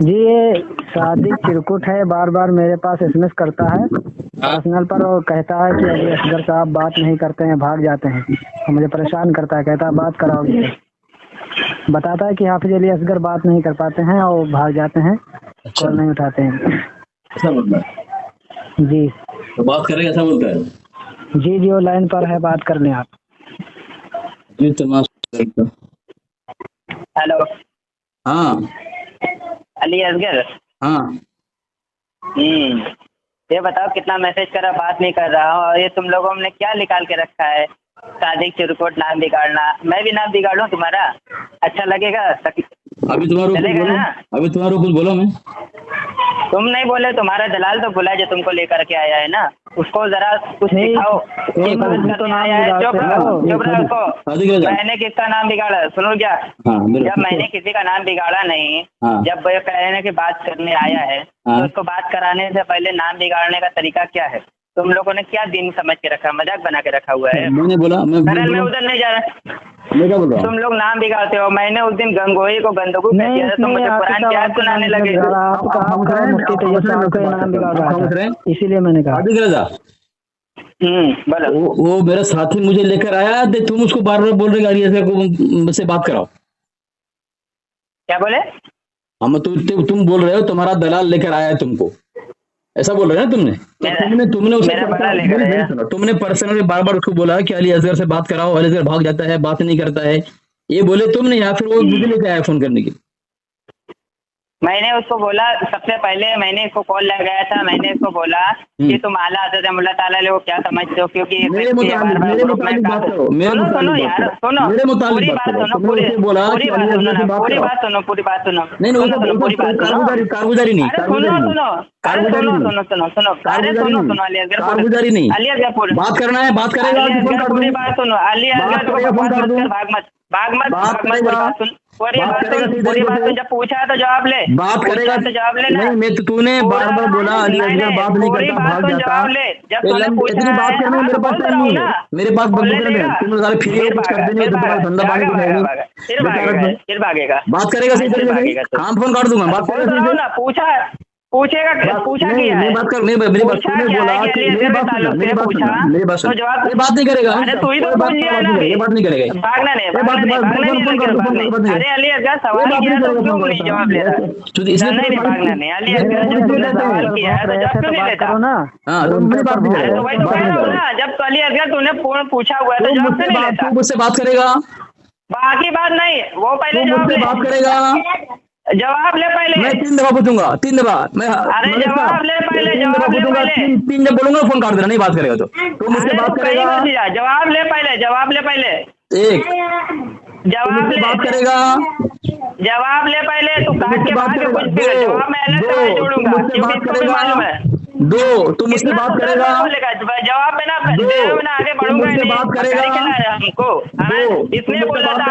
जी ये सादिक चिरकुट है, बार बार मेरे पास एसएमएस करता है पर्सनल पर और कहता है कि अली असगर साहब बात नहीं करते हैं, भाग जाते हैं और मुझे परेशान करता है। कहता है बात कराओ मुझसे, बताता है कि हाफिज अली असगर बात नहीं कर पाते हैं और भाग जाते हैं, अच्छा, कॉल नहीं उठाते हैं। ऐसा बोलता है जी तो बात करेगा, ऐसा बोलता है। जी जी वो लाइन पर है, बात कर लें आप। जी तमाशा। हेलो हाँ अली असगर। हाँ ये बताओ कितना मैसेज करा, बात नहीं कर रहा हूँ, और ये तुम लोगों ने क्या निकाल के रखा है? सादिक चिरकुट नाम बिगाड़ना, मैं भी नाम बिगाड़ूं तुम्हारा? अच्छा लगेगा? अभी तुम्हारे ऊपर चलेगा बोलो, ना? अभी तुम्हारे ऊपर बोलो मैं। तुम नहीं बोले, तुम्हारा दलाल तो बोला जो तुमको लेकर के आया है ना, उसको जरा कुछ नहीं, दिखाओ। एक आदमी तो नाम चुप रहो, चुप रहो उसको। सादिक राजा। मैंने किसका नाम बिगाड़ा सुनो क्या? हाँ बोलो। जब मैंने किसी का नाम बिगाड़ा नहीं, हाँ। जब वो कहने की बात करने आया है हाँ। तो उसको बात कराने से पहले नाम बिगाड़ने का तरीका क्या है? तुम लोगों ने क्या दिन समझ के रखा, मजाक बना के रखा हुआ है? मैंने बोला, मैं मैं उधर नहीं जा रहा। मैं क्या बोल रहा हूँ? तुम लोग नाम बिगाड़ते हो। मैंने उस दिन गंगोई को गंदगू कह नहीं, दिया था, तुम मुझे कुरान की आयत सुनाने लगे। आपका मुफ्ती तैयब साहब का नाम बिगाड़ रहा था, इसीलिए मैंने कहा। सादिक राजा, बोलो। वो मेरा साथी मुझे लेकर आया, तुम उसको बार बार बोल रहे अली असगर को मुझसे बात कराओ। क्या बोले? हम तुम बोल रहे हो तुम्हारा दलाल लेकर आया है तुमको, ऐसा बोल रहे हो ना तुमने? तुमने उसे तुमने पर्सनली बार बार उसको बोला कि अली असगर से बात कराओ, अली असगर भाग जाता है, बात नहीं करता है, ये बोले तुमने, या फिर वो मुझे लेकर आया फोन करने के लिए? मैंने उसको बोला, सबसे पहले मैंने इसको कॉल लगाया था, मैंने इसको बोला कि तुम आला हज़रत अल्लाह ताला को क्या समझते हो, क्योंकि मेरे मुताबिक बात करो, सुनो यार, सुनो पूरी बात सुनो, पूरी बात सुनो, पूरी बात सुनो, पूरी बात सुनो, कारगुजारी नहीं, सुनो अली असगर, कारगुजारी नहीं, अली असगर बात करना है, बात करेगा, पूरी बात सुनो अली असगर, भाग मत, पूरी बात सुन, पूरी बात सुन, जब पूछा तो जवाब ले, बात करेगा तो जवाब ले ना। नहीं, मैं तो तूने बार बार बोला अली असगर बात नहीं करता, भाग जाता। जब तूने पूछा इतनी बात करने में मेरे पास टाइम नहीं है, मेरे पास तुम सारे फ्री कुछ करते नहीं, धंधा पानी कुछ है नहीं, फिर भागेगा, बात करेगा सही तरीके से, काम फोन काट दूंगा, बात करेगा। पूछा क्या है? बात कर, मेरी बात तूने बोला कि मेरी बात सुन, मेरी बात सुन, ये बात नहीं करेगा, तू ही तो पूछ लिया ना, ये बात नहीं करेगा, भागना नहीं, अरे अली असगर सवाल किया तो क्यों नहीं जवाब ले रहा? नहीं भागना नहीं, अली असगर जब तूने सवाल किया है तो जवाब क्यों नहीं लेता? हाँ तो मेरी बात नहीं तो भाई तो कह रहा हूं ना, जब अली असगर तूने पूछा हुआ है तो जवाब क्यों नहीं लेता? मुझसे बात करेगा, बाकी बात नहीं, वो पहले जवाब ले, बात करेगा, जवाब ले पहले। मैं 3 दफा पूछूंगा, 3 दफा मैं, अरे जवाब ले पहले, जवाब ले पहले, 3 जब बोलूंगा फोन काट देना, नहीं बात करेगा तो मुझसे बात करेगा, जवाब ले पहले, जवाब ले पहले, एक जवाब ले, बात करेगा, जवाब ले पहले, तू काट के बाद कुछ भी जवाब मैं अलग से जोड़ूंगा, क्योंकि इसको भी मालूम है। 2 तुम मुझसे बात करेगा, जवाब में ना आगे बढ़ूंगा, बात करेगा हमको इसने बोला था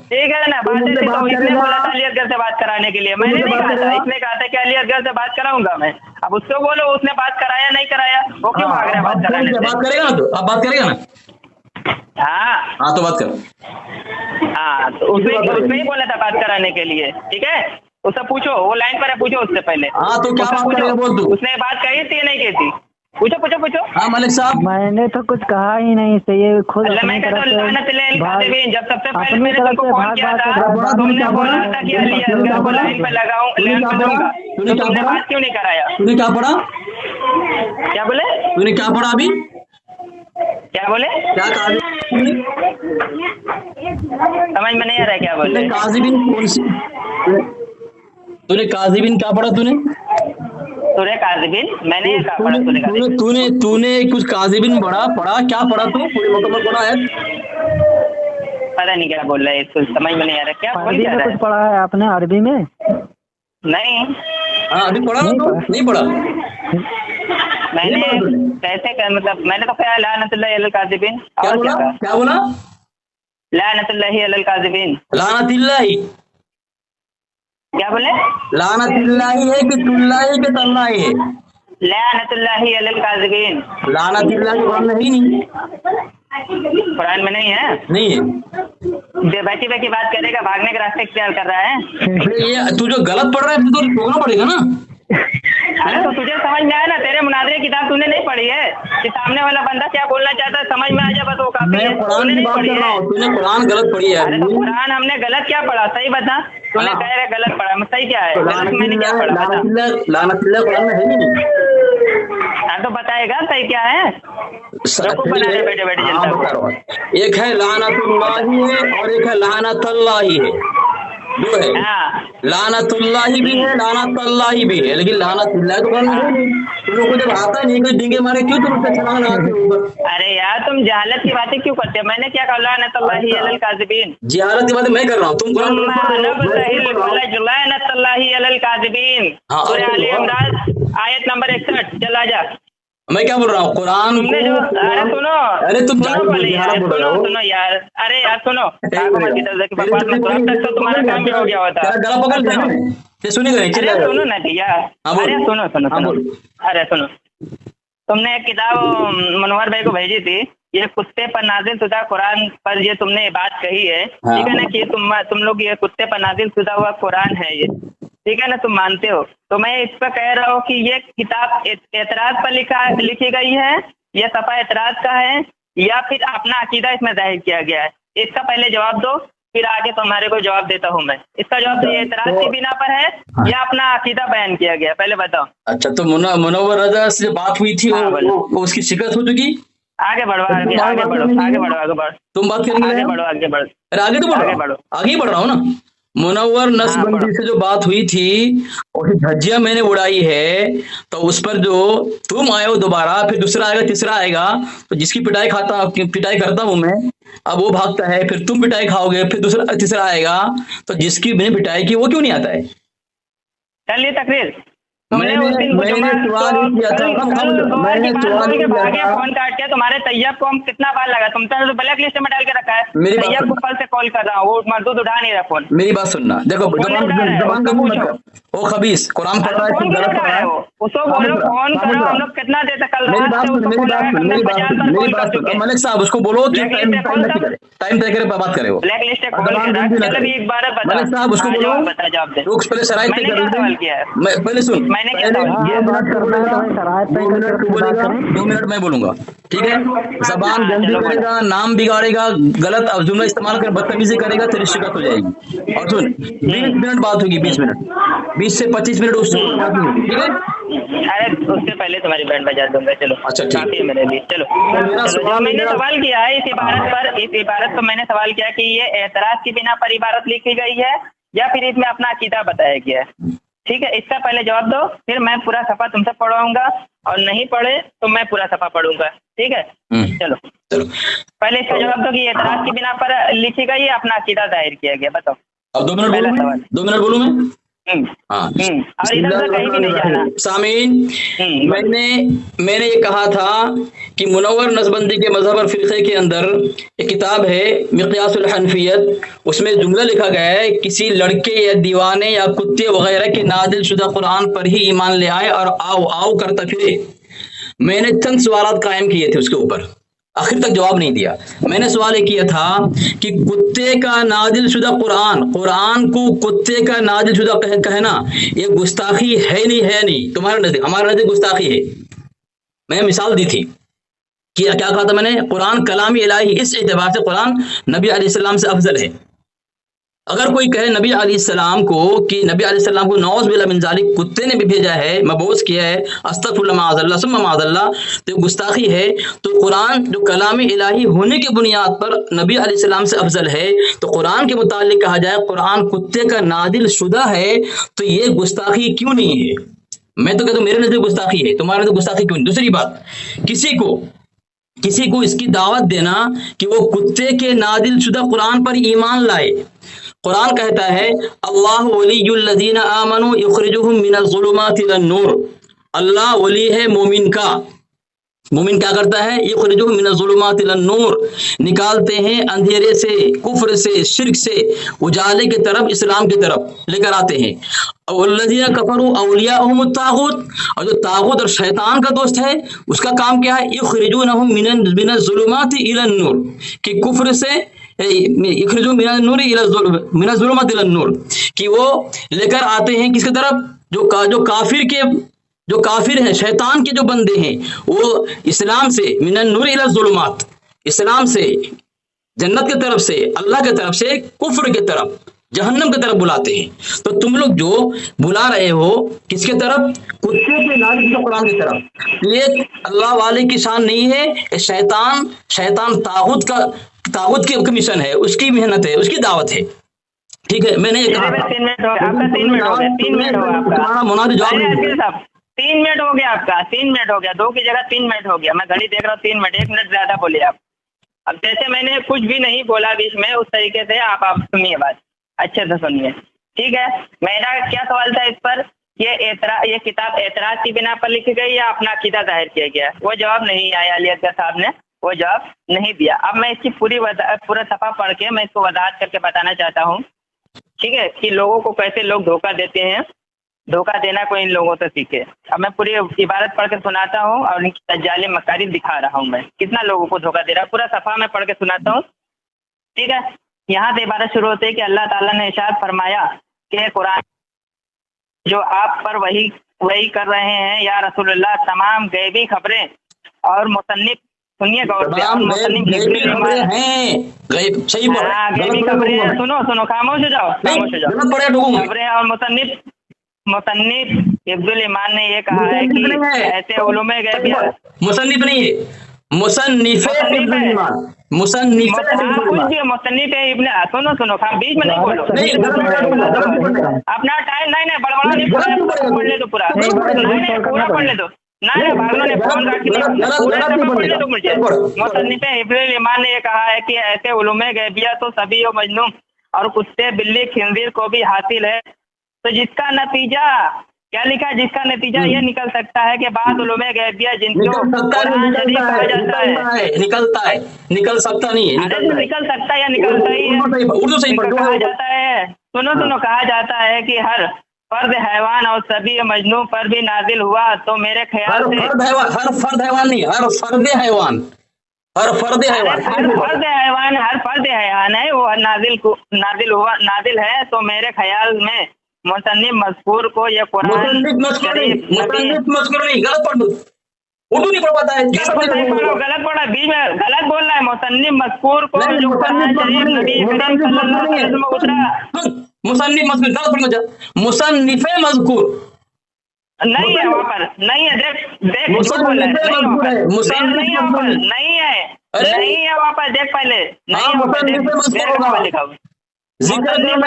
ठीक है ना, बात तो इसने बोला था अली असगर से बात कराने के लिए, मैंने नहीं कहा था, इसने कहा था कि अली असगर से बात कराऊंगा मैं। अब उसको बोलो उसने बात कराया नहीं कराया, वो क्यों भाग रहा है बात कराने से? बात करेगा ना, तो अब बात करेगा ना? हाँ तो बात करो। हाँ तो उसने ही बोला था बात कराने के लिए, ठीक है, उससे पूछो, वो लाइन पर है, पूछो उससे पहले। हाँ तो क्या बात करेगा बोल तू? उसने बात कही थी नहीं की थी? पूछो। हाँ मलिक साहब, मैंने तो कुछ कहा ही नहीं, सही है खुद मैं कहता हूं जब सबसे पहले मैंने तुमको फोन किया था, तुमने बोला था कि अली असगर को लाइन पे लगाऊं, लाइन पे दूंगा, तो तुमने बात क्यों नहीं कराया? तूने क्या पढ़ा? क्या बोले? तूने क्या पढ़ा अभी? क्या बोले? क्या कहा? समझ में नहीं आ रहा है क्या बोले? काज़िबिन कौन सी? तूने काज़िबिन क्या पढ़ा? सूरह काज़िबिन मैंने क्या पढ़ा? तूने कुछ काज़िबिन पढ़ा क्या पढ़ा? तू पूरी मुकम्मल पढ़ा है? पता नहीं क्या बोल रहा है, इसको समझ में नहीं आ रहा। क्या अरबी में कुछ पढ़ा है आपने? अरबी में नहीं। हाँ अभी पढ़ा ना? तो नहीं पढ़ा मैंने कैसे कर, मतलब मैंने तो क्या लानतुल्लाहि अलल काज़िबिन। क्या बोला? लानतुल्लाहि अलल काज़िबिन। लानतिल्लाहि क्या बोले? लानतिल्लाहि है कि तुल्लाहि के तल्लाहि है? लानतुल्लाहि अलल काज़िबिन। लानतिल्लाहि वर्ण ही नहीं। कुरान में नहीं है? नहीं है। बैठी बैठी बात करेगा, भागने के रास्ते इख्तियार कर रहा है। अरे ये तू जो गलत पढ़ रहा है तो रोकना पड़ेगा ना। अरे तो तुझे समझ में आया ना, तेरे मुनाजरे की किताब तूने नहीं पढ़ी है कि सामने वाला बंदा क्या बोलना चाहता है समझ में आ जाए, बस वो काफी है। कुरान की बात कर रहा हूँ, तूने कुरान गलत पढ़ी है। अरे तो कुरान हमने गलत क्या पढ़ा, सही बता। तूने कह रहे गलत पढ़ा, सही क्या है? गलत मैंने क्या पढ़ा लानतुल्लाह कुरान में है ही नहीं। हाँ तो बताएगा सही क्या है? बैठे बैठे जनता। एक है लानतुल्लाही है और एक है लानतल्लाही है, दो है। लानतुल्लाही भी है, लानतल्लाही भी है, लेकिन लानतुल्लाह तो करना है। तुम लोग को जब आता नहीं कोई डिंगे मारे क्यों तुम उससे छलांग लगाते हो? अरे यार तुम जहालत की बातें क्यों करते हो? मैंने क्या कहा? लानतुल्लाही अलल काज़िबीन। जहालत की बातें मैं कर रहा हूँ, तुम कुरान लानतुल्लाही अलल काज़िबीन। सूरह आले इमरान आयत नंबर 61। चल आजा। मैं क्या बोल रहा हूँ? कुरान तुमने जो अरे सुनो, अरे तुम सुनो यार, अरे यार सुनो, कुरान तक तो तुम्हारा काम भी हो गया होता। गला पकड़ लिया, सुनेगा नहीं, चलिए सुनो ना भैया। अरे सुनो सुनो सुनो, अरे सुनो, तुमने एक किताब मनोहर भाई को भेजी थी, ये कुत्ते पर नाजिल शुदा कुरान पर ये तुमने बात कही है, ठीक है ना, कि तुम लोग ये कुत्ते पर नाजिल शुदा हुआ कुरान है ये, ठीक है ना, तुम मानते हो। तो मैं इस पर कह रहा हूँ कि ये किताब एतराज पर लिखी गई है, ये सफा एतराज का है, या फिर अपना अकीदा इसमें जाहिर किया गया है? इसका पहले जवाब दो, फिर आगे तुम्हारे को जवाब देता हूँ मैं। इसका जवाब तो ये एतराज की बिना पर है या अपना अकीदा बयान किया गया, पहले बताओ। अच्छा, तो मुनव्वर रजा से जो बात हुई थी वो उसकी शिकस्त हो चुकी? आगे बढ़ो, आगे बढ़ो, आगे बढ़ो, आगे बढ़ो। तुम बात करेंगे? आगे बढ़ो, आगे बढ़ो। अरे आगे तो बढ़ो, आगे बढ़ रहा हूँ ना। मुनव्वर नसबंदी से जो बात हुई थी और धज्जिया मैंने उड़ाई है, तो उस पर जो तुम आए हो दोबारा, फिर दूसरा आएगा, तीसरा आएगा, तो जिसकी पिटाई करता हूं मैं, अब वो भागता है, फिर तुम पिटाई खाओगे, फिर दूसरा तीसरा आएगा, तो जिसकी मैंने पिटाई की वो क्यों नहीं आता है? चलिए तकरीर। मैंने सवाल किया था, फोन काट के तुम्हारे तैयब को हम कितना बार लगा, तुम तो ब्लैक लिस्ट में डाल के रखा है। तैयब को कल से कॉल कर रहा हूँ, वो मजदूर उठा नहीं रहा फोन। मेरी बात सुनना, देखो जबान का मत कर, ओ खबीस, कुरान पढ़ रहा है, तुम गलत पढ़ रहा है, उसको बोलो फोन करो, हम लोग कितना देर तक कल मेरी बात सुन, मलिक साहब उसको बोलो कि टाइम तय करे, बात करे वो ब्लैक लिस्ट मलिक साहब, उसको बोलो पहले शराइत तय कर। पहले सुन, मैंने क्या 2 मिनट मैं बोलूंगा, ठीक है? जबान गंदी करेगा, नाम बिगाड़ेगा, गलत जुमला इस्तेमाल कर, बदतमीजी करेगा, तेरी शिकत हो जाएगी। और सुन, 20 मिनट बात होगी, 20 मिनट, 20 से 25 मिनट उससे बात होगी, ठीक है? अरे उससे पहले तुम्हारी बैंड बजा दूंगा। चलो अच्छा ठीक है, मेरे लिए चलो। मैंने सवाल किया है इस इबारत पर मैंने सवाल किया कि ये एतराज की बिना पर इबारत लिखी गई है या फिर इसमें अपना अकीदा बताया गया है, ठीक है? इसका पहले जवाब दो, फिर मैं पूरा सफा तुमसे पढ़ाऊंगा, और नहीं पढ़े तो मैं पूरा सफा पढ़ूंगा, ठीक है? चलो पहले इसका जवाब दो कि एतराज की बिना पर लिखी गई है, अपना अकीदा जाहिर किया गया, बताओ। अब 2 मिनट बोलूं मैं? 2 मिनट बोलूं मैं? और इधर से कहीं भी नहीं जाना। सामीन, मैंने ये कहा था कि मुनव्वर नसबंदी के मजहब और फिरके के अंदर एक किताब है मिक़यासुल हनफियत, उसमें जुमला लिखा गया है, किसी लड़के या दीवाने या कुत्ते वगैरह के नाजिल शुदा कुरान पर ही ईमान ले आए और आओ करता फिरे। मैंने चंद सवाल कायम किए थे उसके ऊपर, आखिर तक जवाब नहीं दिया। मैंने सवाल ये किया था कि कुत्ते का नाजिल शुदा कुरान को कुत्ते का नाजिल शुदा कहना ये गुस्ताखी है नहीं? तुम्हारे नजदीक, हमारे नजदीक गुस्ताखी है। मैं मिसाल दी थी कि क्या कहा था मैंने? कुरान कलामी इलाही, इस एतबार से कुरान नबी अलैहिस्सलाम से अफजल है। अगर कोई कहे नबी अलैहिस्सलाम को कि नबी अलैहिस्सलाम को नौज़ बिल्लाह मिन ज़ालिक कुत्ते ने भी भेजा है, मबूस किया है, अस्तगफिरुल्लाह माअज़ल्लाह सुम्मा माअज़ल्लाह, तो गुस्ताखी है। तो कुरान जो कलामी इलाही होने की बुनियाद पर नबी अलैहिस्सलाम से अफजल है, तो कुरान के मुतालिक कहा जाए कुरान कुत्ते का नादिल शुदा है, तो ये गुस्ताखी क्यों नहीं है? मैं तो कहता हूं मेरे नजर गुस्ताखी है, तुम्हारे नजर गुस्ताखी क्यों नहीं? दूसरी बात, किसी को इसकी दावत देना कि वो कुत्ते के नादिल शुदा कुरान पर ईमान लाए। कुरान कहता है अल्लाह वलियुल्लज़ीना आमनू युखरिजुहुम मिनज़ ज़ुलुमाति इलन नूर, अल्लाह वली है मोमिन का, मोमिन क्या करता है, युखरिजुहुम मिनज़्ज़ुलुमाति इलन-नूर, निकालते हैं अंधेरे से, कुफ्र से, शिर्क से उजाले की तरफ, इस्लाम की तरफ लेकर आते हैं। वल्लज़ीना कफ़रू औलियाहुमुत तागूत, और जो तागूत और शैतान का दोस्त है उसका काम क्या है, युखरिजूनहुम मिनज़्ज़ुलुमाति इलन-नूर, कि कुफ्र से मिनज़्ज़ुलुमाति इलन-नूर, कि वो लेकर आते हैं किसकी तरफ, जो काफिर हैं, शैतान के जो बंदे हैं, वो इस्लाम से मिनन नूर इला ज़ुलुमात, इस्लाम से, जन्नत की तरफ से, अल्लाह की तरफ से कुफ्र की तरफ, जहन्नम की तरफ बुलाते हैं। तो तुम लोग जो बुला रहे हो किसके तरफ, कुत्ते के नाज़िल कुरान की तरफ, ये अल्लाह वाले की शान नहीं है, ये शैतान तागुत की कमीशन है, उसकी मेहनत है, उसकी दावत है। ठीक है, मैंने ये कहा आपका 3 मिनट हो गया, 3 मिनट हो गया, 3 मिनट हो गया आपका, तुम्हारा मुनादी जवाब नहीं दिया। साहब 3 मिनट हो गया आपका, 3 मिनट हो गया, 2 की जगह 3 मिनट हो गया, मैं घड़ी देख रहा हूँ 3 मिनट, 1 मिनट ज्यादा बोले आप। अब जैसे मैंने कुछ भी नहीं बोला बीच में, उस तरीके से आप सुनिए बात, अच्छे से सुनिए, ठीक है। मेरा क्या सवाल था इस पर, ये किताब एतराज की बिना पर लिखी गई या अपना अकीदा जाहिर किया गया, वो जवाब नहीं आया, अली असगर साहब ने वो जवाब नहीं दिया। अब मैं इसकी पूरा सफा पढ़ के मैं इसको वजाहत करके बताना चाहता हूँ, ठीक है, कि लोगों को कैसे लोग धोखा देते हैं, धोखा देना कोई इन लोगों से सीखे। अब मैं पूरी इबारत पढ़ के सुनाता हूँ और इनकी दज्जाली मकारी दिखा रहा हूँ, मैं कितना लोगों को धोखा दे रहा है, पूरा सफा में पढ़ के सुनाता हूँ, ठीक है। यहाँ से इबारत शुरू होती है कि अल्लाह ताला ने इरशाद फरमाया कि कुरान जो आप पर वही कर रहे हैं या रसूलुल्लाह, तमाम गैबी खबरें और मुसन्निफ, सुनिए गौर से, गैबी खबरें हैं, सुनो खामोश हो जाओ, खबरें और मुसन्निफ हिफ्जुल ईमान ने ये कहा है कि ऐसे उलूमे गैबिया, मुसन्निफ नहीं है, मुसन्निफ है, सुनो बीच में नहीं बोलो, अपना टाइम नहीं बड़बड़ा नहीं, पढ़ ले दो पूरा, पूरा पढ़ ले दो, नहीं भागनो ने फोन काट के पढ़ ले दो मुझे। मुसन्निफ हिफ्जुल ईमान ने ये कहा है कि ऐसे उलूमे गैबिया तो सभी और मजनून और कुत्ते, बिल्ली, खिंजीर को भी हासिल है, तो जिसका नतीजा क्या लिखा, जिसका नतीजा ये निकल सकता है कि बाद उलूमे गैबिया जिनको कुरान शरीफ कहा जाता है, निकल सकता नहीं है, निकल सकता है या निकलता ही है, उर्दू से कहा जाता है, सुनो कहा जाता है कि हर फर्द हैवान और सभी मजनू पर भी नाजिल हुआ, तो मेरे ख्याल से हर फर्द हैवान नहीं, हर फर्द हैवान है वो नाजिल है, तो मेरे ख्याल में मुसन्निफ मज़कूर को ये कुरान मुसन्निफ मज़कूर नहीं, गलत पढ़, उर्दू नहीं पढ़ पाता है, गलत पढ़ा, बीच में गलत बोल रहा है। मुसन्निफ मज़कूर को जो कुरान शरीफ नबी करीम सल्लल्लाहु अलैहि वसल्लम में उतरा, मुसन्निफ मज़कूर गलत पढ़ जा, मुसन्निफ मज़कूर नहीं है वहाँ पर, नहीं है, देख झूठ बोल रहा है, नहीं है वहाँ पर, देख पहले नहीं है, लिखा हुआ मुसन्निफ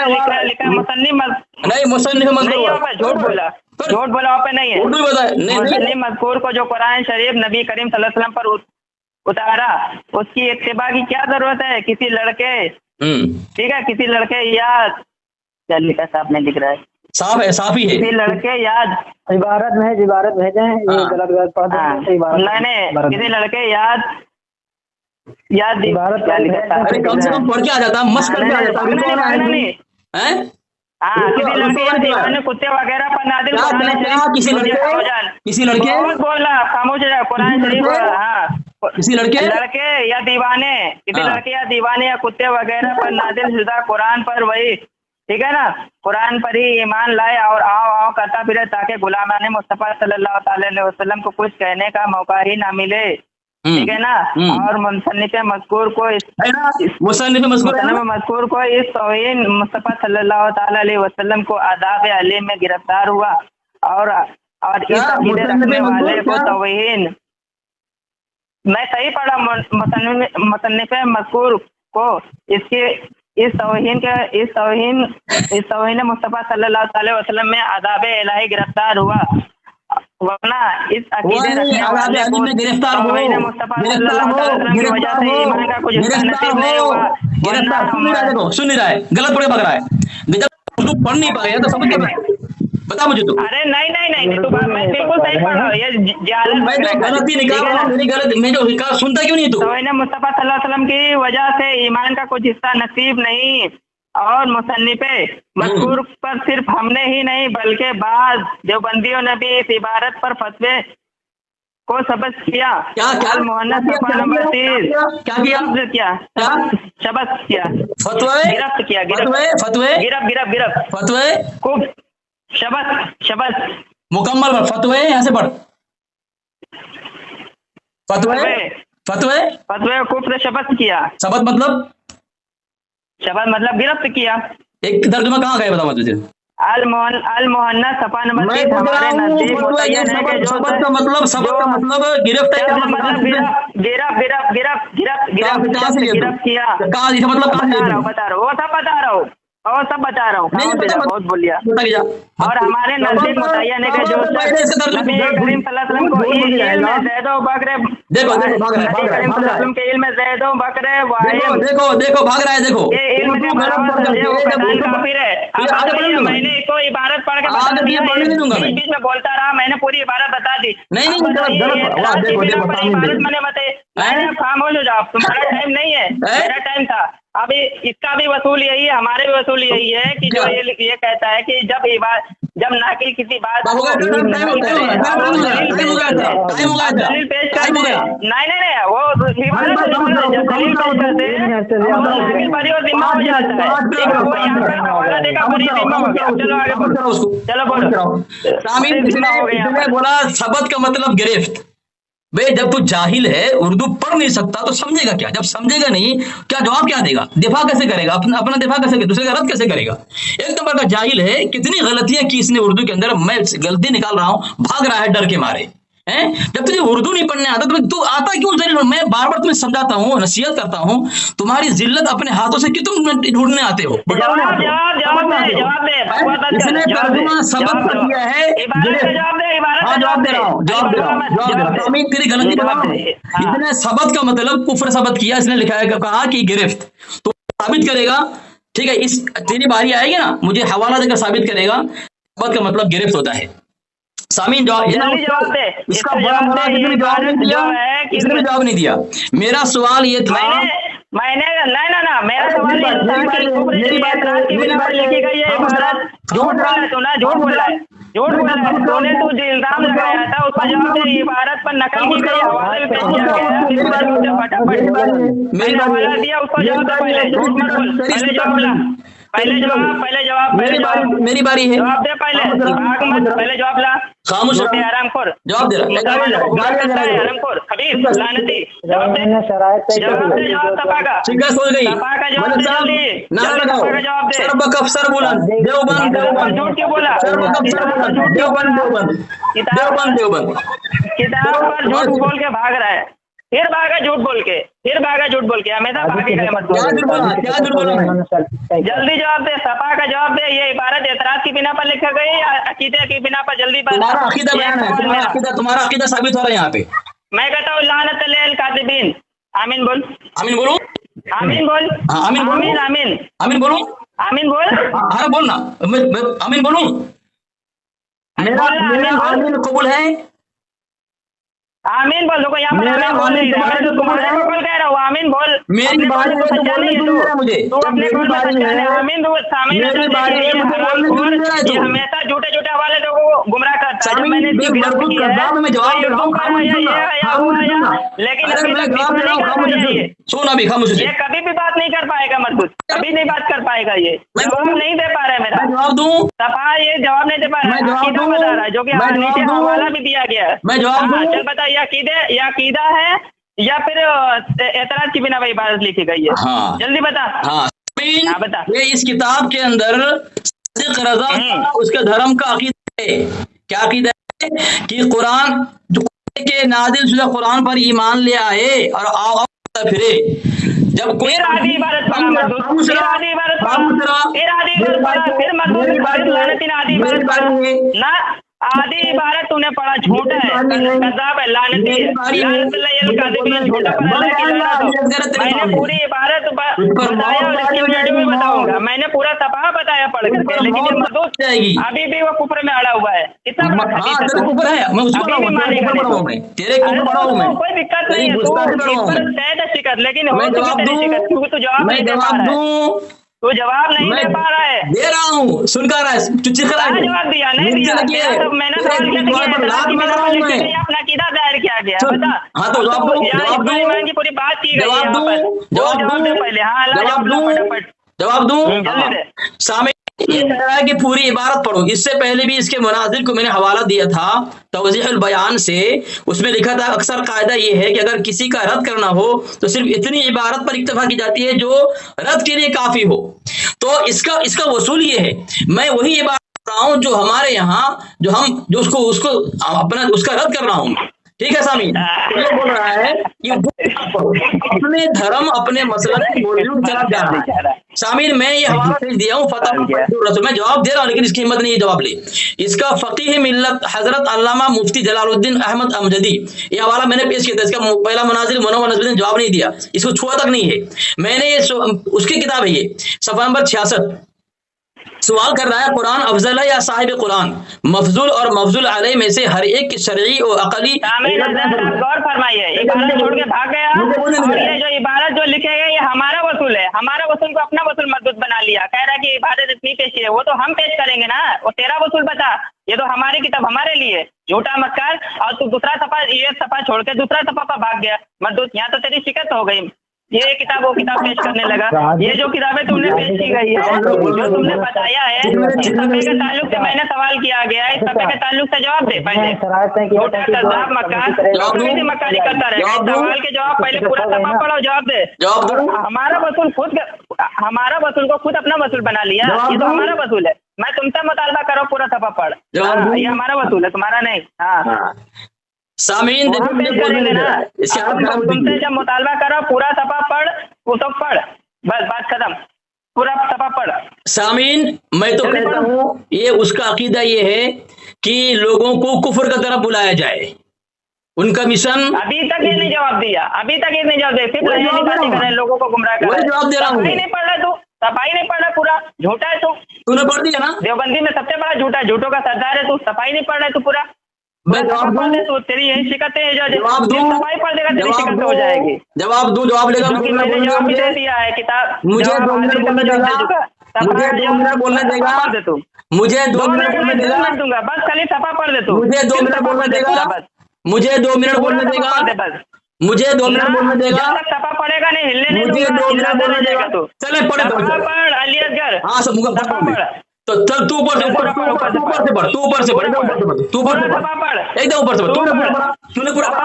झूठ बोला वहाँ पे नहीं है। मुसन्निफ मज़कूर को जो कुरान शरीफ नबी करीम सल्लल्लाहु अलैहि वसल्लम पर उतारा, उसकी इत्तिबा की क्या जरूरत है, किसी लड़के, ठीक है, किसी लड़के याद, क्या लिखा साहब में दिख रहा है, साफ ही है, किसी लड़के याद, इबारत भेजे हैं, ये गलत पढ़ मैंने किसी लड़के याद इबारत कम से कम पढ़ के आ जाता, मस्त करके आ जाता, किसी लड़के या दीवाने कुत्ते वगैरह पर नादिल किसी लड़के बोला खामोश है कुरान शरीफ, हाँ किसी लड़के या दीवाने, किसी लड़के या दीवाने या कुत्ते वगैरह पर नादिल शुदा कुरान पर वही, ठीक है ना, कुरान पर ही ईमान लाए और आओ करता फिरे, ताकि गुलामान मुस्तफा सल्लल्लाहु अलैहि वसल्लम को कुछ कहने का मौका ही ना मिले, ठीक है ना। और मुसन्निफ मज़कूर को इस तौहीन मुस्तफा सल्लल्लाहु अलैहि वसल्लम को आदाब अलीम में गिरफ्तार हुआ, और इस अकीदे रखने वाले को तौहीन, मैं सही पढ़ा, मुसन्निफ मज़कूर को इस तौहीन मुस्तफा सल्लल्लाहु अलैहि वसल्लम में आदाब इलाही गिरफ्तार हुआ, वरना इस अकीदे रखने वाले को गिरफ्तार मुस्तफा सल्लल्लाहु अलैहि वसल्लम की वजह से ईमान का कुछ नसीब नहीं हुआ, सुन नहीं रहा है, गलत पढ़ रहा है, जब उर्दू पढ़ नहीं पाया तो समझ बता मुझे तू। अरे नहीं नहीं नहीं, तू मैं बिल्कुल सही पढ़ रहा हूँ, ये जालत मैं तो गलती निकाल रहा हूँ, मेरी गलत, मैं जो हिकायत सुनता क्यों नहीं तू? तो इन्हें मुस्तफा सल्लल्लाहु अलैहि वसल्लम की वजह से ईमान का कुछ हिस्सा नसीब नहीं, और मुसन्निफे मज़कूर पर सिर्फ हमने ही नहीं बल्कि बाद देवबंदियों ने भी इस इबारत पर फतवे को सबस किया। क्या क्या मोहन्नस सफ़ा नंबर 30 शबस किया फतवे, गिरफ्त किया, फतवे गिरफ्त फतवे खूब शबस मुकम्मल फतवे, यहाँ से पढ़, फतवे कुफ्र शबस किया। शबत मतलब गिरफ्त किया। एक तर्जुमा कहाँ गए बता मुझे? अल मोहन्नस सफ़ा नंबर 30 हमारे नजदीक मुतय्यन है कि जो सबक का मतलब गिरफ्तार गिरफ्त किया। बता रहा हूँ, वो सब बता रहा हूँ। बहुत बोलिया। और हमारे नजदीक मुतय्यन है कि जो नबी करीम सल्लल्लाहु अलैहि वसल्लम को इल्म ज़ैद व बकर, देखो नबी करीम सल्लल्लाहु अलैहि वसल्लम के इल्म ज़ैद व बकर देखो भाग रहा है, देखो ये इल्म के बराबर है, वो कदान काफिर है। अब मैंने इसको इबारत पढ़ के बता दिया, बीच में बोलता रहा, मैंने पूरी इबारत बता दी। मैंने बताया, खामोश हो जाओ, तुम्हारा टाइम नहीं है, मेरा टाइम था। अभी इसका भी वसूल यही है, हमारे भी वसूल यही है कि जो ये कहता है कि जब नाकिल किसी बात दलील पेश करते, नहीं वो जब दलील पेश करते बरी और जिम्मा हो जाता है। चलो बोला सबत का मतलब गिरफ्त। भाई जब तू जाहिल है, उर्दू पढ़ नहीं सकता तो समझेगा क्या? जब समझेगा नहीं, क्या जवाब क्या देगा? दिफा कैसे करेगा? अपना दिफा कैसे करेगा? दूसरे का रद्द कैसे करेगा? एक नंबर का जाहिल है। कितनी गलतियां की इसने उर्दू के अंदर, मैं गलती निकाल रहा हूं, भाग रहा है डर के मारे हैं। जब तुझे उर्दू नहीं पढ़ने आता तो तू आता क्यों? मैं बार बार तुम्हें समझाता हूँ, नसीहत करता हूँ, तुम्हारी जिल्लत अपने हाथों से क्यों तुम ढूंढने आते हो? इसने तर्जुमा सबक का किया है। जवाब दे रहा हूँ, तेरी गलती बता रहा हूँ। इसने सबत का मतलब कुफ्र सबत किया। इसने लिखा है, कहा कि गिरफ्त तो साबित करेगा, ठीक है? इस तेरी बारी आएगी ना, मुझे हवाला देकर साबित करेगा सबत का मतलब गिरफ्त होता है। सामीन जवाब दे। इसका जवाब नहीं दिया। मेरा सवाल ये था, मैंने ना मेरा सवाल ये था कि झूठ बोल रहा है, तूने तू जो इल्जाम लगाया था उसका जवाब दे। इबारत पर नकल की गई, हवाले पेश किया गया, फटाफट मैंने हवाला दिया, उसको जवाब दे। पहले झूठ मत बोल, पहले जवाब मेरी बारी है। जवाब दे, पहले जवाब ला। खामोश हरामखोर, जवाब दे रहा है, हरामखोर खबीर लानती, जवाब दे, जवाब तपा का शिकस्त हो गई, जवाब दे, जल्दी ना लगाओ, जवाब दे। सर्ब अफसर बोला देवबंद, झूठ क्यों बोला? देवबंद किताब पर झूठ बोल के भाग रहा है, फिर भागा झूठ बोल के, हमेशा भागेगा मत। क्या झूठ बोला? जल्दी जवाब दे, सपा का जवाब दे। ये इबारत एतराज की बिना पर लिखा गई या अकीदे की बिना पर? जल्दी बता। तुम्हारा अकीदा बयान है, तुम्हारा अकीदा साबित हो रहा है यहाँ पे। मैं कहता हूँ लानत अल कातिबीन। आमीन बोल, आमीन बोलो, आमीन बोल, आमीन बोलो, आमीन बोलो, आमीन बोल, हाँ बोलना, आमीन बोलूं? मेरा आमीन कबूल है, आमीन बोल। देखो यहाँ पर आमीन बोल नहीं रहा, मैं तो तुम्हारे को बोल कह रहा हूँ, आमीन बोल। मेरी बारी है तो बोलने नहीं दे रहा मुझे। तू अपने को आमीन बोल, मेरी बारी है मुझे बोलने नहीं दे रहा है। हमेशा झूठे हवाले लोगों को गुमराह करता है। मैंने मैं जवाब दे रहा हूँ, लेकिन सुन अभी खामोश, ये कभी भी बात नहीं कर पाएगा, मजबूत कभी नहीं बात कर पाएगा। ये जवाब नहीं दे पा रहा है मेरा। जवाब दूं? सफा ये जवाब नहीं दे पा रहा है, अकीदा बता रहा है, जो कि नीचे हवाला भी दिया गया है। मैं जवाब दूं? चल बता, ये अकीदा है या फिर एतराज की बिना इबारत लिखी गई है? हाँ। जल्दी बता। हाँ बता। ये इस किताब के अंदर रज़ा उसके धर्म का अकीदा है। क्या अकीदा है? कि कुरान जो के नाज़िल शुदा कुरान पर ईमान ले आए और आओ फिरे। जब कोई आधी इबारत पढ़ा, आधी इबारत पढ़ा, फिर आधी इबारत पढ़ा, फिर मजबूत लानती ने आधी इबारत पढ़ा ना। आधी इबारत तूने पढ़ा, झूठा है, कज़्ज़ाब है, लानती है, झूठा मैंने पूरी इबारत बताया और इसकी वीडियो भी बताऊंगा। मैंने पूरा सफा बताया पढ़ करके, लेकिन ये मदूद अभी भी वो कुफर में अड़ा हुआ है। कितना कुफर है, मैं उसको कोई दिक्कत नहीं है, शिकत, लेकिन क्योंकि तू जवाब नहीं दे पा रहा है, तू जवाब नहीं दे पा रहा है। दे रहा हूँ, सुन कर रहा है, जवाब दिया नहीं दिया, मैंने अपना कीदा दायर किया गया, बता। हाँ तो ईमान की पूरी बात की गई है, जवाब दे पहले। हाँ जवाब दूं सामने ये कह रहा है कि पूरी इबारत पढ़ो। इससे पहले भी इसके मुनाजिर को मैंने हवाला दिया था तवज़ीहुल बयान से, उसमें लिखा था अक्सर कायदा ये है कि अगर किसी का रद्द करना हो तो सिर्फ इतनी इबारत पर इक्तफा की जाती है जो रद्द के लिए काफी हो। तो इसका वसूल ये है, मैं वही इबारत कर रहा हूं जो हमारे यहाँ जो उसको अपना उसका रद्द कर रहा हूं। ठीक है सामीन, ये बोल रहा है कि अपने धर्म अपने मसलक की मौजूद चला जा रहा है। सामीन मैं ये हवाला भेज दिया हूँ फतवा रसूल, मैं जवाब दे रहा हूँ लेकिन इसकी हिम्मत नहीं है जवाब ले। इसका फकीह मिल्लत हजरत अल्लामा मुफ्ती जलालुद्दीन अहमद अमजदी, ये हवाला मैंने पेश किया था। इसका पहला मुनाजिर मुनव्वर नज़रुद्दीन ने जवाब नहीं दिया, इसको छुआ तक नहीं है। मैंने ये उसकी किताब है, ये सफ़ा नंबर 66 सवाल कर रहा है कुरान अफजल है या साहिब कुरान? मफजूल और मफजूल अलैह में से हर एक की शरई और अकली। गौर फरमाइए, इबारत छोड़ के भाग गया और ये जो इबारत जो लिखे गए ये हमारा वसूल है, हमारा वसूल को अपना वसूल मदद बना लिया। कह रहा है कि इबारत इतनी पेश है, वो तो हम पेश करेंगे ना, वो तेरा वसूल बता, ये तो हमारी किताब हमारे लिए। झूठा मक्कार, और तू दूसरा सफा, ये सफा छोड़ के दूसरा सफा पर भाग गया मदद। यहाँ तो तेरी शिकत हो गई, ये किताब वो किताब पेश करने लगा। ये जो किताबें तुमने पेश की गई है, जो तुमने बताया है, इस सफे के ताल्लुक से मैंने सवाल किया गया है, इस सफे के ताल्लुक से जवाब दे पहले। मक्कारी करता रहे, सवाल के जवाब पहले पूरा सफा पढ़ो, जवाब दे। हमारा वसूल को खुद अपना वसूल बना लिया, ये तो हमारा वसूल है। मैं तुमसे मुतालबा करो, पूरा सफा पढ़, ये हमारा वसूल है, तुम्हारा नहीं। हाँ सामीन तुमसे जब मुतालबा करो, पूरा सफा पढ़, वो तो पढ़, बस बात खत्म, पूरा सफा पढ़। सामीन मैं तो कहता हूँ ये उसका अकीदा ये है कि लोगों को कुफर का तरफ बुलाया जाए, उनका मिशन। अभी तक ये नहीं जवाब दिया, अभी तक ये नहीं जवाब दिया, फिर लोगों को गुमराह कर रहा है। जवाब दे रहा हूँ, नहीं पढ़ रहा तू, सफाई नहीं पढ़ रहा, पूरा झूठा है तू, तूने पढ़ दिया ना। देवबंदी में सबसे बड़ा झूठा है, झूठों का सरदार है तू, सफाई नहीं पढ़ रहा है तू पूरा। मैं जवाब दूं, तो तेरी यही शिकत है, जवाब दूं, सफाई पढ़ देगा तेरी शिकत हो जाएगी। जवाब दूं, जवाब लेगा, मैंने जवाब भी दे दिया है किताब। मुझे 2 मिनट बोलने देगा, मुझे 2 मिनट बोलने देगा, मुझे 2 मिनट बोलने देगा, दूंगा बस, खाली सफा पढ़ दे तू। मुझे 2 मिनट बोलने देगा, मुझे 2 मिनट बोलने देगा, मुझे 2 मिनट बोलने देगा, सफा पढ़ेगा नहीं, हिलने नहीं, मुझे 2 मिनट बोलने देगा तू। चले पढ़े पढ़ अली असगर। हाँ सब पढ़, तो चल तू ऊपर से पढ़, तू ऊपर से पढ़, तू ऊपर से पढ़, तू ऊपर से पढ़, एकदम ऊपर से पढ़, तूने पूरा पढ़ा, तूने पूरा पढ़,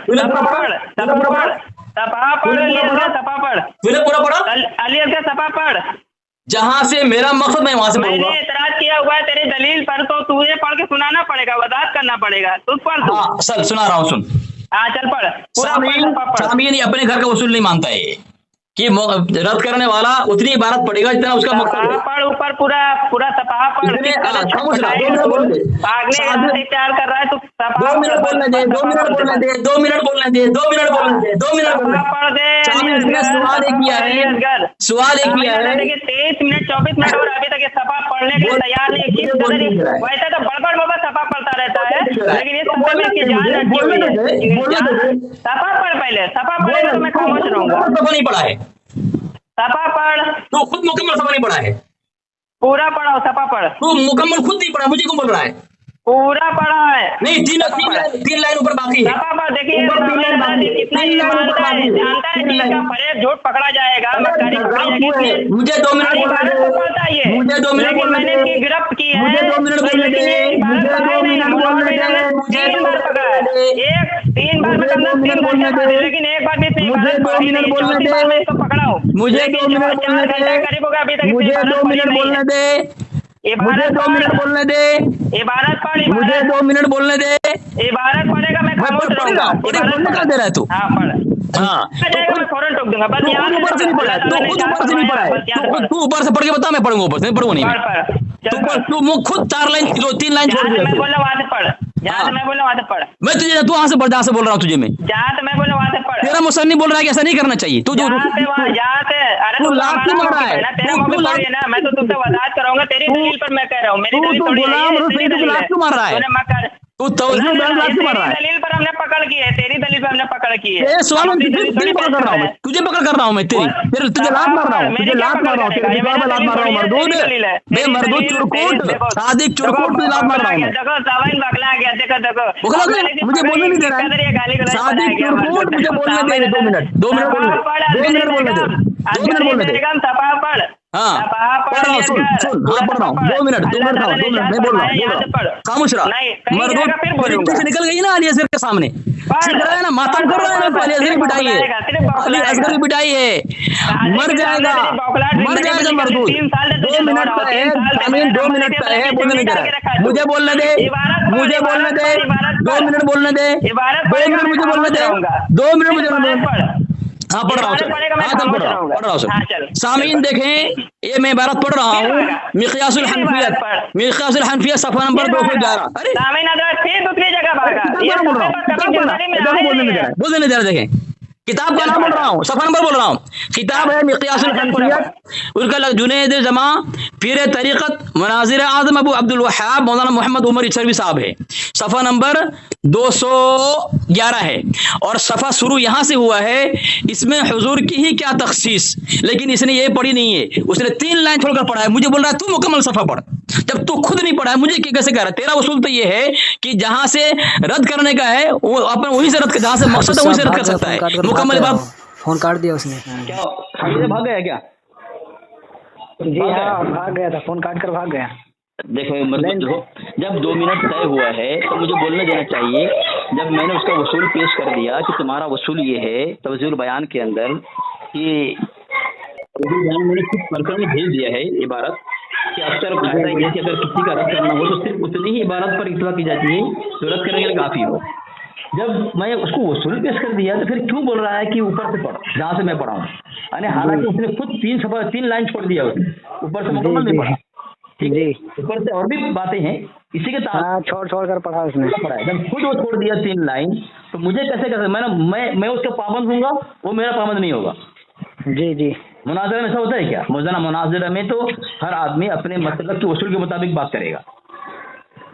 तूने पूरा पढ़, तूने पूरा पढ़, सफा पढ़, अली असगर सफा पढ़, तूने पूरा पढ़ा, अली असगर सफा पढ़। जहां से मेरा मकसद मैं वहां से मैंने एतराज किया हुआ है तेरी दलील पर, तो तुझे पढ़ के सुनाना पड़ेगा, वजाहत करना पड़ेगा, तू पढ़। हाँ सर सुना रहा हूँ, सुन। हाँ चल पढ़ पूरा। सामीन अपने घर का वसूल नहीं मानता है कि रद्द करने वाला उतनी इबारत पड़ेगा जितना उसका मकसद है। पढ़ ऊपर पूरा पूरा सफा पढ़, तैयार कर रहा है तू। 2 मिनट बोलने दे, 2 मिनट बोलने दे, 2 मिनट बोलने दे, 2 मिनट बोलने दे, 2 मिनट पढ़ दे। सवाल एक किया है, सवाल एक किया है, 23 मिनट 24 मिनट और अभी तक ये सफा पढ़ने के लिए तैयार नहीं। वैसे तो बड़बड़ बाबा सफा पढ़ता रहता है, लेकिन ये सफा में इसकी जान रखी हुई है। सफा पढ़ पहले, सफा पढ़ेगा तो मैं खामोश रहूंगा। नहीं पढ़ा है सफा पढ़, तू खुद मुकम्मल सफा नहीं पढ़ा है, पूरा पढ़ा, सफा पढ़, तू मुकम्मल खुद नहीं पढ़ा, मुझे क्यों बोल रहा है? पूरा पढ़ा है नहीं, 3 लाइन ऊपर बाकी है। सफा पढ़, देखिए कितना ये मानता है, जानता है कि इसका फरेब झूठ पकड़ा जाएगा, मुझे 2 मिनट पढ़ता है, मुझे 2 मिनट मैंने इसकी गिरफ्त की है, मुझे 2 मिनट बोलने दे, मुझे 2 मिनट बोलने दे, मुझे 3 बार पकड़ा है, 3 बार में 3 घंटे, लेकिन एक बार भी मुझे 2 मिनट बोलने दे, मैं इसको पकड़ा हूँ, मुझे 2 मिनट बोलने दे, करीब होगा अभी तक, मुझे 2 मिनट बोलने दे, मुझे 2 मिनट बोलने दे, इबारत पढ़, मुझे 2 मिनट बोलने दे, इबारत पढ़ेगा मैं खामोश रहूंगा। इबारत कर दे रहा है तू। हाँ पढ़, हाँ मैं फौरन टोक दूंगा, बस ऊपर से नहीं पढ़ा है, तू ऊपर से नहीं पढ़ा है, तू ऊपर से पढ़ के बता, मैं पढ़ूंगा ऊपर से, पढ़ूंगा नहीं। तू खुद 4 लाइन 2-3 लाइन छोड़ दिया। मैं बोल रहा वहां से पढ़, जहाँ से मैं बोल रहा वहां से पढ़। मैं तुझे तू वहां से पढ़, जहाँ से बोल रहा हूँ तुझे मैं, जहाँ से मैं बोल रहा वहां से पढ़। तेरा मुसन्निफ बोल रहा है कि ऐसा नहीं करना चाहिए। तू जहाँ से अरे तू लात क्यों मार रहा है? तेरा मौके पढ़ है ना, मैं तो तुझसे वजाहत कराऊंगा तेरी दलील पर। मैं कह रहा हूँ मेरी दलील थोड़ी है, तेरी दलील है। क्यों मार रहा है? तू तवज्जो लात क्यों मार रहा है? दलील पर हमने पकड़ की है, तेरी दलील पर हमने पकड़ की है। ये सवाल तुझे पकड़ कर रहा हूँ मैं, तुझे पकड़ कर रहा हूँ मैं, तुझे लात मार रहा हूँ, तुझे लात मार रहा हूँ, तेरे दीवार पे लात मार रहा हूँ। मरदूद बेमरदूद चुरकुट सादिक चुरकुट तुझे लात मार रहा हूँ मैं। देखो सावन बकला गया, देखो बकला गया, मुझे बोलने नहीं दे रहा है। सादिक चुरकुट मुझे बोलने दे, 2 मिनट बोलने दे, 2 मिनट बोलने दे। सफा पढ़। हाँ पढ़ रहा हूँ, सुन हाँ पढ़ रहा हूँ। 2 मिनट मैं बोल रहा हूँ, खामोश रहा। मरदूद पीछे निकल गई ना अली असगर के सामने, ना मातम कर रहा है ना। अली असगर की पिटाई है, अली असगर की पिटाई है, मर जाएगा मरदूद। 2 मिनट का है, 2 मिनट का है, बोलने नहीं दे रहा है। मुझे बोलने दे, 2 मिनट बोलने दे, 2 मिनट मुझे बोलने दे, 2 मिनट मुझे बोलने दे। हाँ पढ़ रहा हूँ, पढ़ रहा हूँ सर। सामीन देखें, ये मैं इबारत पढ़ रहा हूँ, मिक़यासुल हनफियत सफ़ा नंबर 211। अरे फिर दूसरी जगह बोलने नहीं दे रहा। देखें किताब का नाम बोल रहा हूँ, सफ़ा नंबर बोल रहा हूँ। किताब है मिक़यासुल हनफियत, उनका जुनैद जमा पीर तरीक़त मनाज़िर आज़म अबू अब्दुल वहाब मौलाना मोहम्मद उमर इचरवी साहब है। सफ़ा नंबर 211 है और सफ़ा शुरू यहाँ से हुआ है। इसमें हुजूर की ही क्या तख़सीस, लेकिन इसने ये पढ़ी नहीं है, उसने 3 लाइन छोड़कर पढ़ा है। मुझे बोल रहा है तू मुकम्मल सफ़ा पढ़, जब तू खुद नहीं पढ़ा है मुझे कैसे कह रहा है? तेरा उसूल तो ये है कि जहाँ से रद्द करने का है वो अपन वहीं से रद्द कर, जहाँ से मकसद है वहीं से रद्द कर सकता है। मुकम्मल बात फोन काट दिया उसने। क्या भाग गया क्या? जी हाँ भाग गया था, फोन काट कर भाग गया। देखो जब 2 मिनट तय हुआ है तो मुझे बोलने देना चाहिए। जब मैंने उसका वसूल पेश कर दिया कि तुम्हारा वसूल ये है तवज़ीहुल बयान के अंदर कि मैंने कुछ पर्सन में भेज दिया है इबारत कि अक्सर कहता है कि अगर किसी का रद्द करना हो तो सिर्फ उतनी ही इबारत पर इत्तफाक की जाती है जो रद्द करने के लिए काफ़ी हो। जब मैं उसको वसूल पेश कर दिया तो फिर क्यों बोल रहा है कि ऊपर से पढ़ जहाँ से मैं पढ़ा हूँ? यानी हालांकि उसने खुद 3 लाइन छोड़ दिया, उसने ऊपर से मुकम्मल नहीं पढ़ा। ठीक है, ऊपर से और भी बातें हैं इसी के साथ छोड़ कर पढ़ा उसने, पढ़ा है। जब खुद वो छोड़ दिया 3 लाइन तो मुझे कैसे मैं उसका पाबंद हूँगा, वो मेरा पाबंद नहीं होगा। जी मुनाज़रा में ऐसा होता है क्या? मौज़ाना मुनाज़रा में तो हर आदमी अपने मतलब के उसूल के मुताबिक बात करेगा।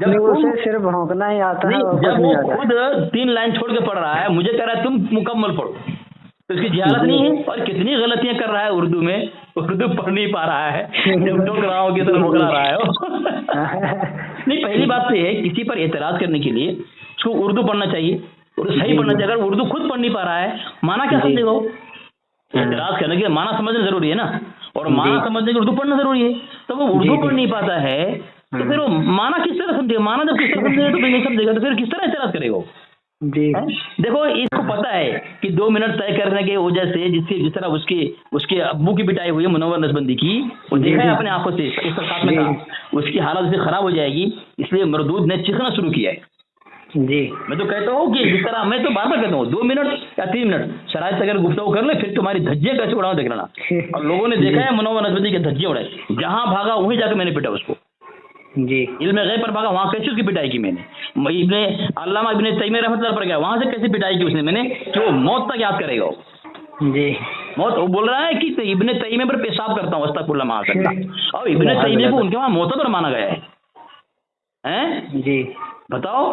जब उसे सिर्फ भौंकना ही आता है, जब वो खुद 3 लाइन छोड़ के पढ़ रहा है, मुझे कह रहा है तुम मुकम्मल पढ़ो, तो इसकी जहालत नहीं है? और कितनी गलतियां कर रहा है उर्दू में, उर्दू पढ़ नहीं पा रहा है, जब टोक रहा हो की तरह मुकरा रहा है। नहीं, पहली बात तो है किसी पर एतराज करने के लिए उसको उर्दू पढ़ना चाहिए और सही पढ़ना चाहिए। अगर उर्दू खुद पढ़ नहीं पा रहा है, माना क्या समझेगा वो? एतराज करने के लिए माना समझना जरूरी है ना, और माना समझने के उर्दू पढ़ना जरूरी है। तो वो उर्दू पढ़ नहीं पाता है तो फिर वो माना किस तरह समझेगा? माना जब किस तरह समझेगा तो फिर नहीं समझेगा तो फिर किस तरह एतराज करेगा वो? जी देखो इसको पता है कि 2 मिनट तय करने के वजह से जिस तरह उसके अब्बू की पिटाई हुई है मुनव्वर नसबंदी की, वो देखा है अपने आंखों से, इस साथ में था, उसकी हालत से खराब हो जाएगी, इसलिए मरदूद ने चीखना शुरू किया है। जी मैं तो कहता हूँ कि जिस तरह मैं तो बार बार कहता हूँ 2 मिनट या 3 मिनट शरायत अगर गुफ्तगू कर ले फिर तुम्हारी धज्जे कैसे उड़ाओ देख लेना। और लोगों ने देखा है मुनव्वर नसबंदी के धज्जे उड़ाए, जहाँ भागा वहीं जाकर मैंने पिटा उसको। जी इल्म गैब पर भागा, वहाँ कैसे उसकी पिटाई की मैंने। अल्लामा इब्ने तैमिया रहमतुल्लाह पर गया, वहाँ से कैसे पिटाई की उसने मैंने, जो मौत तक याद करेगा वो। जी मौत वो बोल रहा है कि इब्ने तैमिया पर पेशाब करता हूँ अस्तगफिरुल्लाह माह सकता, और इब्ने तैमिया को उनके वहाँ मोतबर माना गया है। हैं जी बताओ,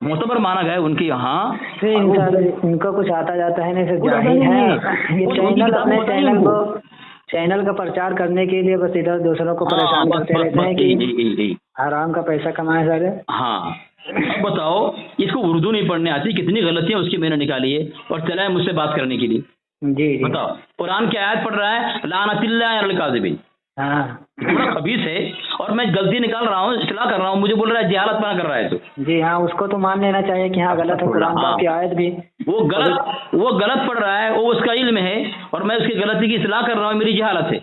मोतबर माना गया है उनके यहाँ। इनको कुछ आता जाता है नहीं, सिर्फ जाहिल है। ये चैनल अपने चैनल का प्रचार करने के लिए बस इधर दूसरों को परेशान करते रहते हैं कि हराम का पैसा कमाए सारे। हाँ अब बताओ, इसको उर्दू नहीं पढ़ने आती, कितनी गलतियां उसकी मैंने निकाली है, और चला है मुझसे बात करने के लिए। जी बताओ, कुरान की आयत पढ़ रहा है लानतिल्लाह अलल काज़िबीन, बड़ा खबीस है, और मैं गलती निकाल रहा हूँ, इस्लाह कर रहा हूँ, मुझे बोल रहा है जहालत पना कर रहा है। तो जी हाँ, उसको तो मान लेना चाहिए कि हाँ गलत है, कुरान की आयत भी वो गलत पढ़ रहा है, वो उसका इल्म है, और मैं उसकी गलती की इस्लाह कर रहा हूँ, मेरी जहालत है।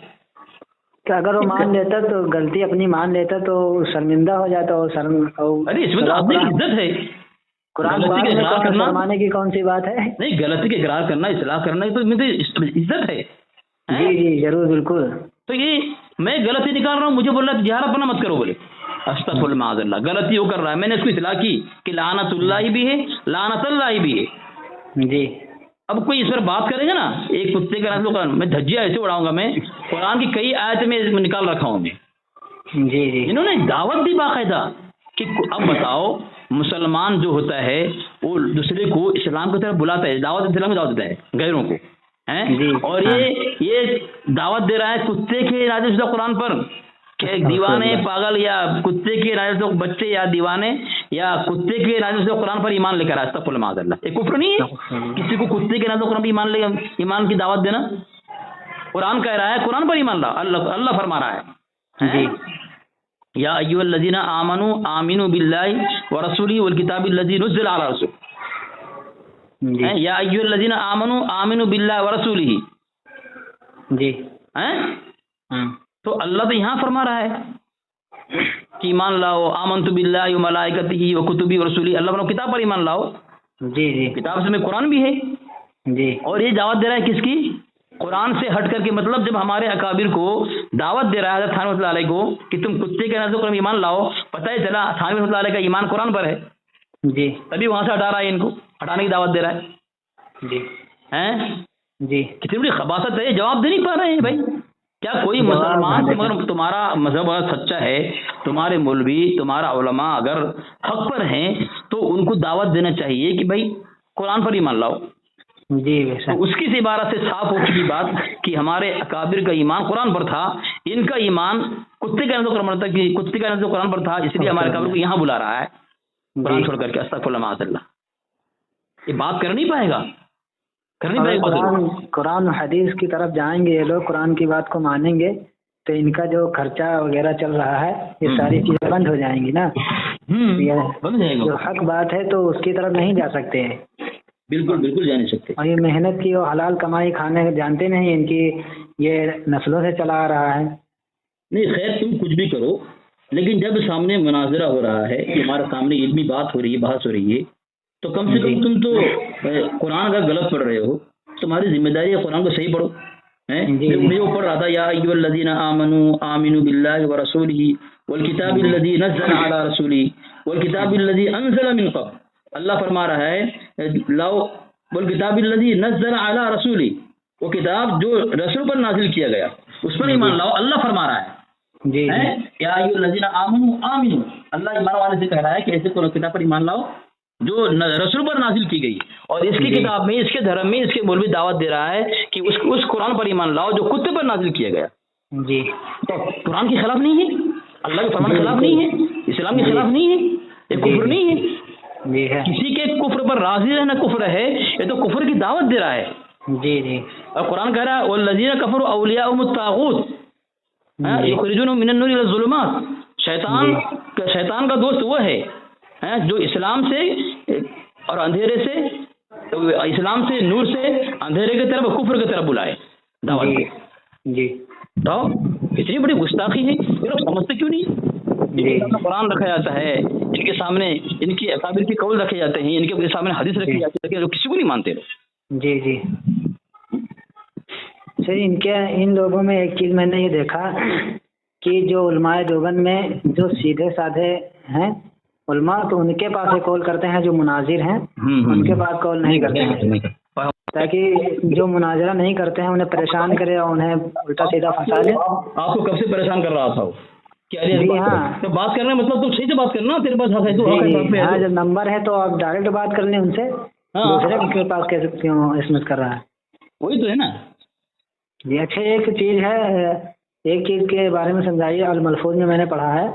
क्या अगर वो मान लेता तो गलती अपनी मान लेता तो शर्मिंदा हो जाता, वो अरे इसमें तो आदमी की इज्जत है, कुरान शर्माने की कौन सी बात है? नहीं, गलती के इकरार करना, इस्लाह करना तो इज्जत है। जी जरूर बिल्कुल। तो ये मैं गलती निकाल रहा हूँ, मुझे बोल रहा है जिहारापना मत करो, बोले अस्तगफिरुल्लाह माज़अल्लाह, गलती वो कर रहा है, मैंने इसको इत्तला की कि लानतुल्लाही भी है, लानतुल्लाही भी है। जी अब कोई इस पर बात करेगा ना, एक कुत्ते के नाम से मैं धज्जियां ऐसे उड़ाऊंगा, मैं कुरान की कई आयत में निकाल रखा हूँ मैं। जी जी इन्होंने दावत दी बाकायदा कि अब बताओ, मुसलमान जो होता है वो दूसरे को इस्लाम की तरफ बुलाता है, दावत इस्लाम की दावत देता है गैरों को, जी, हैं? और ये दावत दे रहा है कुत्ते के नाज़िल शुदा कुरान पर कि दीवाने पागल या कुत्ते के नाज़िल शुदा बच्चे या दीवाने या कुत्ते के नाज़िल शुदा कुरान पर ईमान लेकर आए, अस्तगफिरुल्लाह माज़अल्लाह। एक कुफ्र नहीं है किसी को कुत्ते के नाज़िल शुदा कुरान पर ईमान लेकर ईमान की दावत देना? कुरान कह रहा है कुरान पर ईमान लाओ, अल्लाह फरमा रहा है जी या अय्युहल्लज़ीना आमनू आमिनू बिल्लाहि व रसूलिही वल किताबिल लज़ी नुज़्ज़िला अला रसूल, जी या अय्युहल्लज़ीना आमनू आमिनू बिल्लाहि व रसूलिही, जी हैं? तो अल्लाह तो यहाँ फरमा रहा है कि ईमान लाओ, आमनतु बिल्लाहि व मलाइकतिही व कुतुबिही व रसूलिही, अल्लाह फरमा किताब पर ईमान लाओ, जी जी किताब से में कुरान भी है। जी और ये दावत दे रहा है किसकी? कुरान से हट करके, मतलब जब हमारे अकाबिर को दावत दे रहा है हज़रत थानवी रहमतुल्लाह अलैह को कि तुम कुत्ते के नाज़ पर ईमान लाओ, पता ही चला थानवी रहमतुल्लाह अलैह का ईमान कुरान पर है, जी तभी वहां से हटा रहा है, इनको हटाने की दावत दे रहा है, जी हैं? जी कितनी बड़ी खबासत है, जवाब दे नहीं पा रहे हैं भाई। क्या कोई मुसलमान, मगर तुम्हारा मजहब अगर सच्चा है, तुम्हारे मौलवी तुम्हारा उलमा अगर हक पर हैं, तो उनको दावत देना चाहिए कि भाई कुरान पर ईमान लाओ। जी तो बेशक उसकी से इबारत से साफ हो चुकी बात कि हमारे अकाबिर का ईमान कुरान पर था, इनका ईमान कुत्ते का कुरान था, कि कुत्ते का कुरान पर था, इसलिए हमारे अकाबिर को यहाँ बुला रहा है कुरान छोड़ करके, अस्तगफिरुल्लाह माज़अल्लाह। ये बात कर नहीं पाएगा, कर नहीं अगर पाएगा। कुरान हदीस की तरफ जाएंगे ये लोग, कुरान की बात को मानेंगे, तो इनका जो खर्चा वगैरह चल रहा है ये सारी चीजें बंद हो जाएंगी ना। ये बन जाएगा, जो हक बात है तो उसकी तरफ नहीं जा सकते हैं। बिल्कुल बिल्कुल जा नहीं सकते। और ये मेहनत की और हलाल कमाई खाने जानते नहीं, इनकी ये नस्लों से चला आ रहा है। नहीं खैर, तुम कुछ भी करो, लेकिन जब सामने मुनाजरा हो रहा है कि हमारे सामने इल्मी बात हो रही है, बहस हो रही है, तो कम से कम तुम तो कुरान अगर गलत पढ़ रहे हो, तुम्हारी जिम्मेदारी है कुरान को सही पढ़ो, हैं? मैं वो पढ़ रहा था, या अय्युहल्लज़ीना आमनू आमिनू बिल्लाहि व रसूलिही वल किताबिल लज़ी नज़्ज़ला अला रसूलिही वल किताबिल लज़ी अनज़ला मिन क़ब्ल। अल्लाह फरमा रहा है लाओ वल किताबिल लज़ी नज़्ज़ला अला रसूलिही, वो किताब जो रसूल पर नाजिल किया गया उस पर ईमान लाओ, अल्लाह फरमा रहा है। जी या अय्युहल्लज़ीना आमनू आमिनू, अल्लाह ईमान वाले से कह रहा है कि ऐसे कोई किताब पर ईमान लाओ जो रसूल पर नाजिल की गई, और इसकी किताब में, इसके धर्म में, इसके मौलवी दावत दे रहा है कि उस कुरान पर ईमान लाओ जो कुत्ते पर नाजिल किया गया। जी तो कुरान के खिलाफ नहीं है, अल्लाह के फरमान के खिलाफ नहीं है, इस्लाम के खिलाफ नहीं है, ये कुफ्र नहीं है। जी है किसी के कुफ्र पर राजी रहना कुफ्र है, ये तो कुफ्र की दावत दे रहा है। जी जी और कुरान कह रहा है वल्लज़ीना कफ़रू औलियाउहुमुत तागूत युखरिजूनहुम मिनन नूरि इला ज़ुलुमात। शैतान का दोस्त वो है जो इस्लाम से और अंधेरे से, इस्लाम से नूर से अंधेरे की तरफ, कुफ्र की तरफ बुलाए दावत दे। जी तो इतनी बड़ी गुस्ताखी है, ये लोग समझते क्यों नहीं? इनके सामने कुरान रखा जाता है, इनके सामने इनकी अकाबिर के कौल रखे जाते हैं, इनके सामने हदीस रखी जाती है, जो किसी को नहीं मानते लोग। जी जी सर, इन लोगों में एक चीज मैंने ये देखा कि जो उलमाए देवबंद में जो सीधे साधे हैं उलमा, तो उनके पास ही कॉल करते हैं, जो मुनाजिर हैं उनके पास कॉल नहीं करते हैं, ताकि जो मुनाजरा नहीं करते हैं उन्हें परेशान करे और उन्हें उल्टा सीधा फंसा ले। आपको कब से परेशान कर रहा था वो? जी हाँ, तो बात करना मतलब तुम सही से बात करना, तेरे पास हाँ जब नंबर है तो आप डायरेक्ट बात कर लें उनसे, दूसरे के पास कैसे क्यों एसएमएस कर रहा है? वही तो है ना जी। अच्छा, एक चीज है, एक चीज के बारे में समझाइए। अल मलफूज में मैंने पढ़ा है